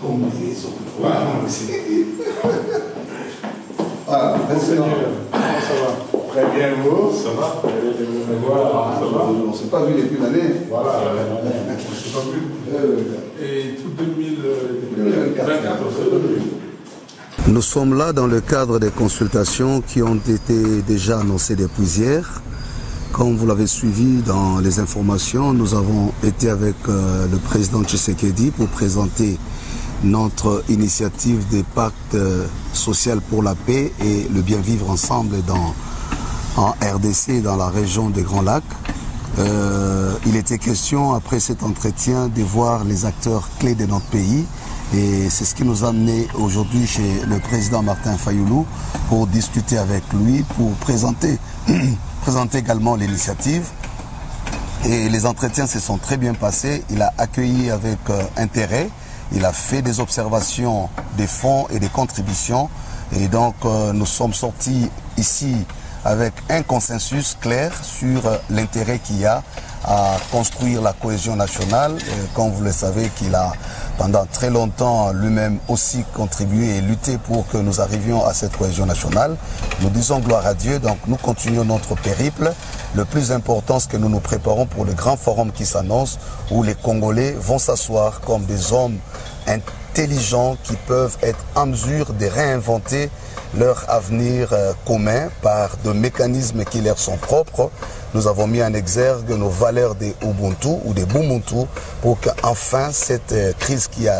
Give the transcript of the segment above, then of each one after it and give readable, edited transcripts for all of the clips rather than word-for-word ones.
Voilà, Monseigneur, comment ça va? Très bien, vous? Ça va? Voilà, ça va? On ne s'est pas vu depuis l'année. Voilà, on ne s'est pas vu. Et tout 2024, on s'est pas vu. Nous sommes là dans le cadre des consultations qui ont été déjà annoncées depuis hier. Comme vous l'avez suivi dans les informations, nous avons été avec le président Tshisekedi pour présenter notre initiative des pactes social pour la paix et le bien vivre ensemble en RDC, dans la région des Grands Lacs. Il était question, après cet entretien, de voir les acteurs clés de notre pays. Et c'est ce qui nous a amené aujourd'hui chez le président Martin Fayulu pour discuter avec lui, pour présenter également l'initiative. Et les entretiens se sont très bien passés. Il a accueilli avec intérêt. Il a fait des observations des fonds et des contributions. Et donc nous sommes sortis ici avec un consensus clair sur l'intérêt qu'il y a à construire la cohésion nationale. Comme vous le savez, qu'il a pendant très longtemps lui-même aussi contribué et lutté pour que nous arrivions à cette cohésion nationale. Nous disons gloire à Dieu, donc nous continuons notre périple. Le plus important, c'est que nous nous préparons pour le grand forum qui s'annonce, où les Congolais vont s'asseoir comme des hommes intelligents qui peuvent être en mesure de réinventer leur avenir commun par des mécanismes qui leur sont propres. Nous avons mis en exergue nos valeurs des Ubuntu ou des Bumuntu pour qu'enfin cette crise qui a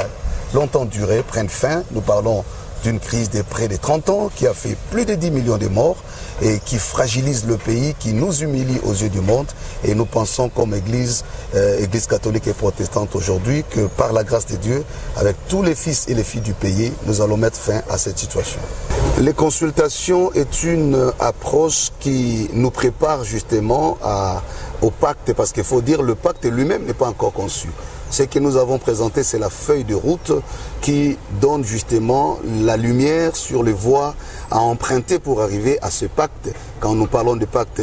longtemps duré prenne fin. Nous parlons d'une crise de près de 30 ans qui a fait plus de 10 millions de morts et qui fragilise le pays, qui nous humilie aux yeux du monde. Et nous pensons comme Église catholique et protestante aujourd'hui que par la grâce de Dieu, avec tous les fils et les filles du pays, nous allons mettre fin à cette situation. Les consultations est une approche qui nous prépare justement au pacte, parce qu'il faut dire le pacte lui-même n'est pas encore conçu. Ce que nous avons présenté, c'est la feuille de route qui donne justement la lumière sur les voies à emprunter pour arriver à ce pacte. Quand nous parlons de pacte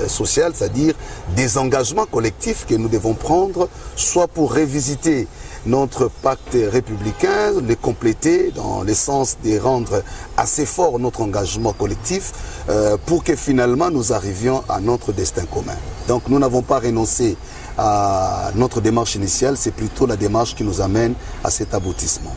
social, c'est-à-dire des engagements collectifs que nous devons prendre, soit pour revisiter notre pacte républicain, le compléter dans le sens de rendre assez fort notre engagement collectif pour que finalement nous arrivions à notre destin commun. Donc nous n'avons pas renoncé à notre démarche initiale, c'est plutôt la démarche qui nous amène à cet aboutissement.